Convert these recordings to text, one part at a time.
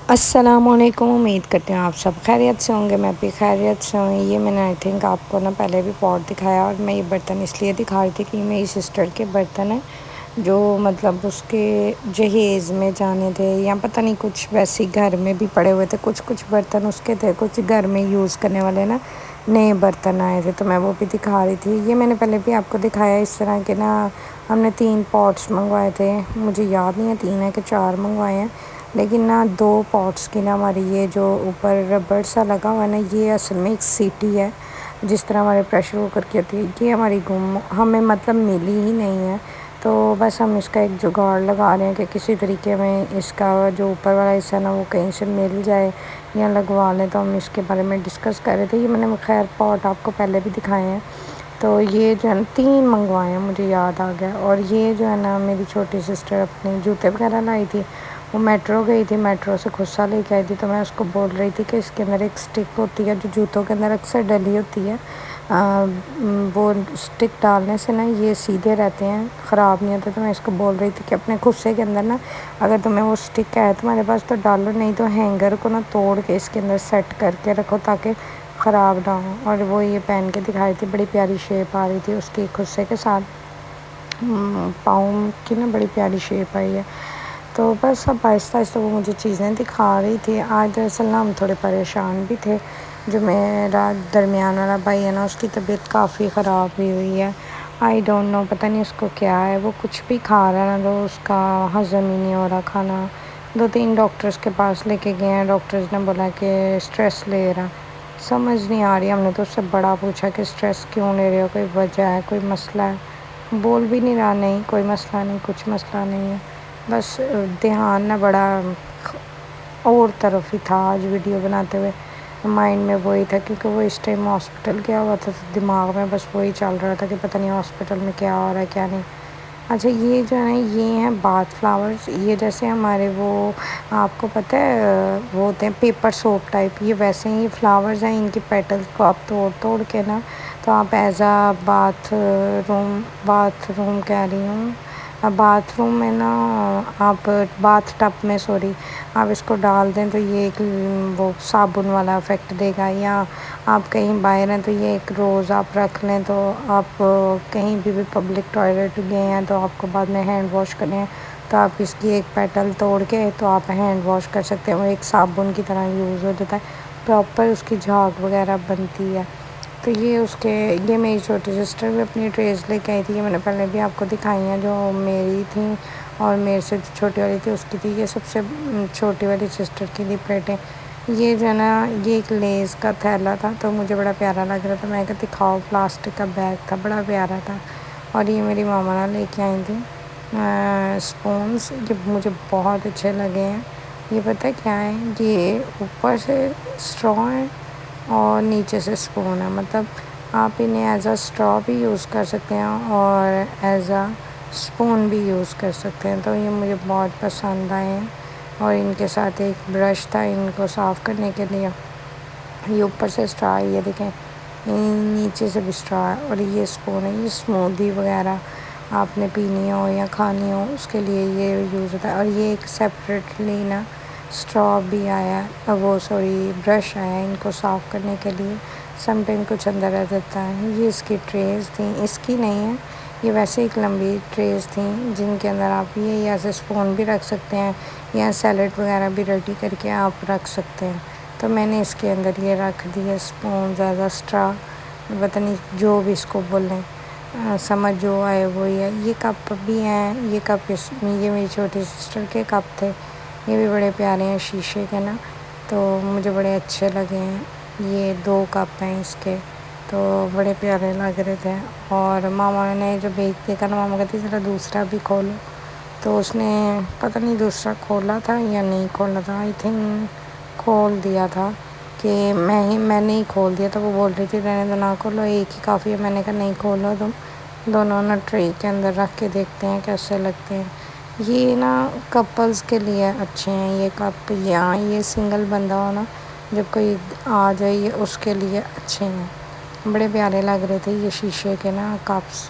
السلام علیکم، امید کرتے ہیں آپ سب خیریت سے ہوں گے۔ میں بھی خیریت سے ہوں۔ یہ میں نے آئی تھنک آپ کو پہلے بھی پاٹ دکھایا، اور میں یہ برتن اس لیے دکھا رہی تھی کہ میری سسٹر کے برتن ہیں جو مطلب اس کے جہیز میں جانے تھے، یا پتہ نہیں کچھ ویسے گھر میں بھی پڑے ہوئے تھے، کچھ برتن اس کے تھے، کچھ گھر میں یوز کرنے والے نئے برتن آئے تھے، تو میں وہ بھی دکھا رہی تھی۔ یہ میں نے پہلے بھی آپ کو دکھایا اس طرح کے ہم نے 3 پاٹس منگوائے تھے، مجھے یاد نہیں ہے 3 ہے کہ 4 منگوائے ہیں، لیکن 2 پاٹس کی ہماری یہ جو اوپر ربڑ سا لگا ہوا ہے یہ اصل میں ایک سیٹی ہے، جس طرح ہمارے پریشر کوکر کی ہوتی ہے، یہ ہماری ہمیں مطلب ملی ہی نہیں ہے، تو بس ہم اس کا ایک جگاڑ لگا رہے ہیں کہ کسی طریقے میں اس کا جو اوپر والا حصہ وہ کہیں سے مل جائے یا لگوا لیں، تو ہم اس کے بارے میں ڈسکس کر رہے تھے۔ یہ میں نے خیر پاٹ آپ کو پہلے بھی دکھائے ہیں، تو یہ جو ہے 3 منگوائے ہیں، مجھے یاد آ گیا۔ اور یہ جو ہے میری چھوٹی سسٹر اپنے جوتے وغیرہ لائی تھی، وہ میٹرو گئی تھی، میٹرو سے خصہ لے کے آئی تھی، تو میں اس کو بول رہی تھی کہ اس کے اندر ایک سٹک ہوتی ہے جو جوتوں کے اندر اکثر ڈلی ہوتی ہے، وہ سٹک ڈالنے سے یہ سیدھے رہتے ہیں، خراب نہیں ہوتے، تو میں اس کو بول رہی تھی کہ اپنے خصے کے اندر اگر تمہیں وہ سٹک ہے تمہارے پاس تو ڈالو، نہیں تو ہینگر کو توڑ کے اس کے اندر سیٹ کر کے رکھو تاکہ خراب نہ ہو۔ اور وہ یہ پہن کے دکھائی تھی، بڑی پیاری شیپ آ رہی تھی اس کی خصے کے ساتھ، پاؤں کی بڑی پیاری شیپ آئی ہے۔ تو بس اب آہستہ آہستہ وہ مجھے چیزیں دکھا رہی تھی۔ آج دراصل ہم تھوڑے پریشان بھی تھے، جو میرا درمیان والا بھائی ہے اس کی طبیعت کافی خراب ہوئی ہے، آئی ڈونٹ نو، پتہ نہیں اس کو کیا ہے، وہ کچھ بھی کھا رہا ہے تو اس کا ہضم ہی نہیں ہو رہا کھانا۔ 2-3 ڈاکٹرز کے پاس لے کے گئے ہیں، ڈاکٹرز نے بولا کہ اسٹریس لے رہا، سمجھ نہیں آ رہی۔ ہم نے تو اس سے بڑا پوچھا کہ اسٹریس کیوں لے رہے ہو، کوئی وجہ ہے، کوئی مسئلہ ہے، بول بھی نہیں رہا نہیں کوئی مسئلہ نہیں، کچھ مسئلہ نہیں ہے، بس دھیان بڑا اور طرف ہی تھا آج ویڈیو بناتے ہوئے، مائنڈ میں وہی تھا، کیونکہ وہ اس ٹائم ہاسپٹل گیا ہوا تھا، تو دماغ میں بس وہی چل رہا تھا کہ پتہ نہیں ہاسپٹل میں کیا ہو رہا ہے کیا نہیں۔ اچھا، یہ جو ہے یہ ہیں باتھ فلاورز، یہ جیسے ہمارے وہ آپ کو پتہ ہے وہ ہوتے ہیں پیپر سوپ ٹائپ، یہ ویسے ہی فلاورز ہیں، ان کی پیٹلز کو آپ توڑ کے تو آپ ایز اے باتھ روم کہہ رہی ہوں، باتھ روم میں آپ باتھ ٹب میں آپ اس کو ڈال دیں تو یہ ایک وہ صابن والا افیکٹ دے گا، یا آپ کہیں باہر ہیں تو یہ ایک روز آپ رکھ لیں، تو آپ کہیں بھی پبلک ٹوائلٹ گئے ہیں تو آپ کو بعد میں ہینڈ واش کرنے ہیں تو آپ اس کی ایک پیٹل توڑ کے تو آپ ہینڈ واش کر سکتے ہیں، وہ ایک صابن کی طرح یوز ہو جاتا ہے، پراپر اس کی جھاگ وغیرہ بنتی ہے۔ تو یہ میری چھوٹی سسٹر بھی اپنی ٹریز لے کے آئی تھی، یہ میں نے پہلے بھی آپ کو دکھائی ہیں، جو میری تھیں اور میرے سے جو چھوٹی والی تھی اس کی تھی، یہ سب سے چھوٹی والی سسٹر کی تھی پلیٹیں۔ یہ جو ہے یہ ایک لیز کا تھیلا تھا، تو مجھے بڑا پیارا لگ رہا تھا، میں کہا دکھاؤ، پلاسٹک کا بیگ تھا، بڑا پیارا تھا۔ اور یہ میری ماما لے کے آئی تھیں اسپونس، یہ مجھے بہت اچھے لگے ہیں۔ یہ پتہ کیا ہے، یہ اوپر سے اسٹرا ہے اور نیچے سے اسپون ہے، مطلب آپ انہیں ایز اے اسٹرا بھی یوز کر سکتے ہیں اور ایز اے اسپون بھی یوز کر سکتے ہیں، تو یہ مجھے بہت پسند آئے ہیں۔ اور ان کے ساتھ ایک برش تھا ان کو صاف کرنے کے لیے، یہ اوپر سے اسٹرا ہے، یہ دیکھیں نیچے سے بھی اسٹرا ہے، اور یہ اسپون ہے، یہ اسمودی وغیرہ آپ نے پینی ہو یا کھانی ہو اس کے لیے یہ یوز ہوتا ہے۔ اور یہ ایک سیپریٹلی اسٹرا بھی آیا ہے، برش آیا ہے ان کو صاف کرنے کے لیے، سم ٹائم کچھ اندر رہ جاتا ہے۔ یہ اس کی ٹریز تھیں، اس کی نہیں ہے، یہ ویسے ایک لمبی ٹریز تھیں جن کے اندر آپ یہ ایسے اسپون بھی رکھ سکتے ہیں یا سیلڈ وغیرہ بھی ریڈی کر کے آپ رکھ سکتے ہیں، تو میں نے اس کے اندر یہ رکھ دیا اسپون، زیادہ اسٹرا، پتہ نہیں جو بھی اس کو بولیں، سمجھ جو آئے وہی ہے۔ یہ کپ بھی ہیں، یہ کپ یہ میری چھوٹی سسٹر کے کپ تھے، یہ بھی بڑے پیارے ہیں شیشے کے تو مجھے بڑے اچھے لگے ہیں۔ یہ 2 کپ ہیں اس کے، تو بڑے پیارے لگ رہے تھے۔ اور ماما نے جو بیچ دیکھا ماما کہتی ذرا دوسرا بھی کھولو، تو اس نے پتہ نہیں دوسرا کھولا تھا یا نہیں کھولا تھا، آئی تھنک کھول دیا تھا، کہ میں نے ہی کھول دیا، تو وہ بول رہی تھی رہنے دو نہ کھولو، ایک ہی کافی ہے، میں نے کہا نہیں کھولو تم دونوں ٹرے کے اندر رکھ کے دیکھتے ہیں کیسے لگتے ہیں۔ یہ کپلز کے لیے اچھے ہیں یہ کپ، یا یہ سنگل بندہ ہو جب کوئی آ جائے اس کے لیے اچھے ہیں، بڑے پیارے لگ رہے تھے یہ شیشے کے کپس۔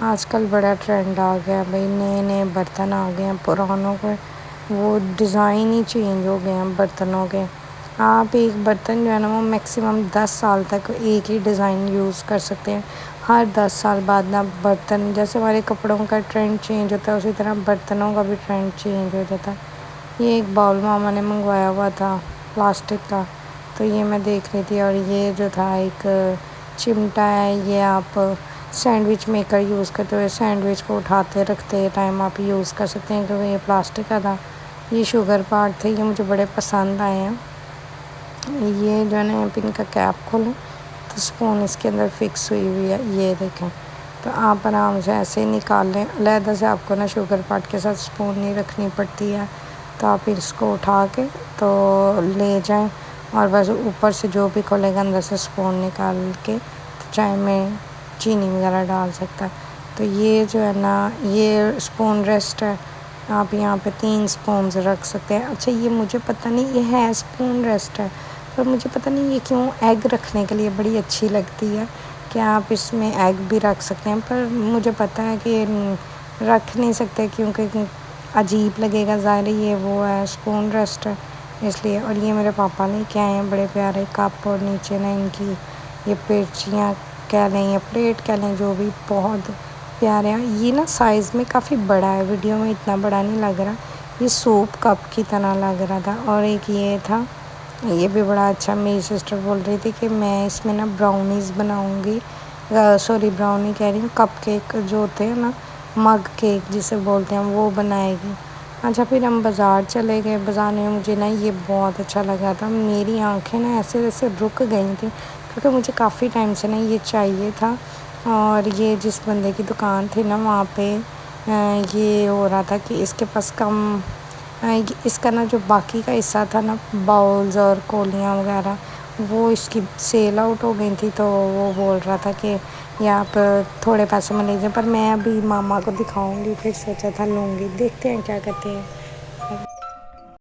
آج کل بڑا ٹرینڈ آ گیا بھائی، نئے نئے برتن آ گئے ہیں، پرانوں کو وہ ڈیزائن ہی چینج ہو گئے ہیں برتنوں کے. آپ ایک برتن جو ہے نا وہ میکسیمم 10 سال تک ایک ہی ڈیزائن یوز کر سکتے ہیں. ہر 10 سال بعد نا برتن، جیسے ہمارے کپڑوں کا ٹرینڈ چینج ہوتا ہے اسی طرح برتنوں کا بھی ٹرینڈ چینج ہو جاتا ہے. یہ ایک باؤل ماما نے منگوایا ہوا تھا پلاسٹک کا، تو یہ میں دیکھ رہی تھی. اور یہ جو تھا ایک چمٹا ہے، یہ آپ سینڈوچ میکر یوز کرتے ہوئے سینڈوچ کو اٹھاتے رکھتے ٹائم آپ یوز کر سکتے ہیں، کیونکہ یہ پلاسٹک کا تھا. یہ شوگر پارٹ تھے، یہ مجھے بڑے پسند آئے ہیں. یہ جو ہے نا پن کا کیپ کھولیں تو اسپون اس کے اندر فکس ہوئی ہوئی ہے، یہ دیکھیں. تو آپ آرام سے ایسے ہی نکال لیں. علیحدہ سے آپ کو نا شوگر پارٹ کے ساتھ اسپون نہیں رکھنی پڑتی ہے. تو آپ اس کو اٹھا کے تو لے جائیں اور بس اوپر سے جو بھی کھولے گا اندر سے اسپون نکال کے چائے میں چینی وغیرہ ڈال سکتا ہے. تو یہ جو ہے نا یہ اسپون ریسٹ ہے، آپ یہاں پہ 3 اسپونز رکھ سکتے ہیں. اچھا یہ مجھے پتہ نہیں یہ ہے اسپون ریسٹ ہے، پر مجھے پتہ نہیں یہ کیوں ایگ رکھنے کے لیے بڑی اچھی لگتی ہے کہ آپ اس میں ایگ بھی رکھ سکتے ہیں. پر مجھے پتہ ہے کہ رکھ نہیں سکتے کیونکہ عجیب لگے گا، ظاہر یہ وہ ہے اسپون ریسٹ ہے اس لیے. اور یہ میرے پاپا نے کیا ہیں بڑے پیارے کپ، اور نیچے نا ان کی یہ پیچیاں کہہ لیں یا پلیٹ کہہ لیں، جو بھی بہت پیارے ہیں. یہ نا سائز میں کافی بڑا ہے، ویڈیو میں اتنا بڑا نہیں لگ رہا، یہ سوپ کپ کی طرح لگ رہا تھا. اور ایک یہ تھا، یہ بھی بڑا اچھا. میری سسٹر بول رہی تھی کہ میں اس میں نا براؤنیز بناؤں گی، براؤنی کہہ رہی ہوں، کپ کیک جو ہوتے ہیں نا، مگ کیک جسے بولتے ہیں، وہ بنائے گی. اچھا پھر ہم بازار چلے گئے. بازار میں مجھے نا یہ بہت اچھا لگا تھا، میری آنکھیں نا ایسے ویسے رک گئی تھیں کیونکہ مجھے کافی ٹائم سے نا یہ چاہیے تھا. اور یہ جس بندے کی دکان تھی نا وہاں پہ یہ ہو رہا تھا کہ اس کے پاس کم، اس کا نا جو باقی کا حصہ تھا نا باؤلز اور کولیاں وغیرہ، وہ اس کی سیل آؤٹ ہو گئی تھی. تو وہ بول رہا تھا کہ یا آپ تھوڑے پیسے میں لے جائیں، پر میں ابھی ماما کو دکھاؤں گی، پھر سوچا تھا لوں گی، دیکھتے ہیں کیا کہتے ہیں.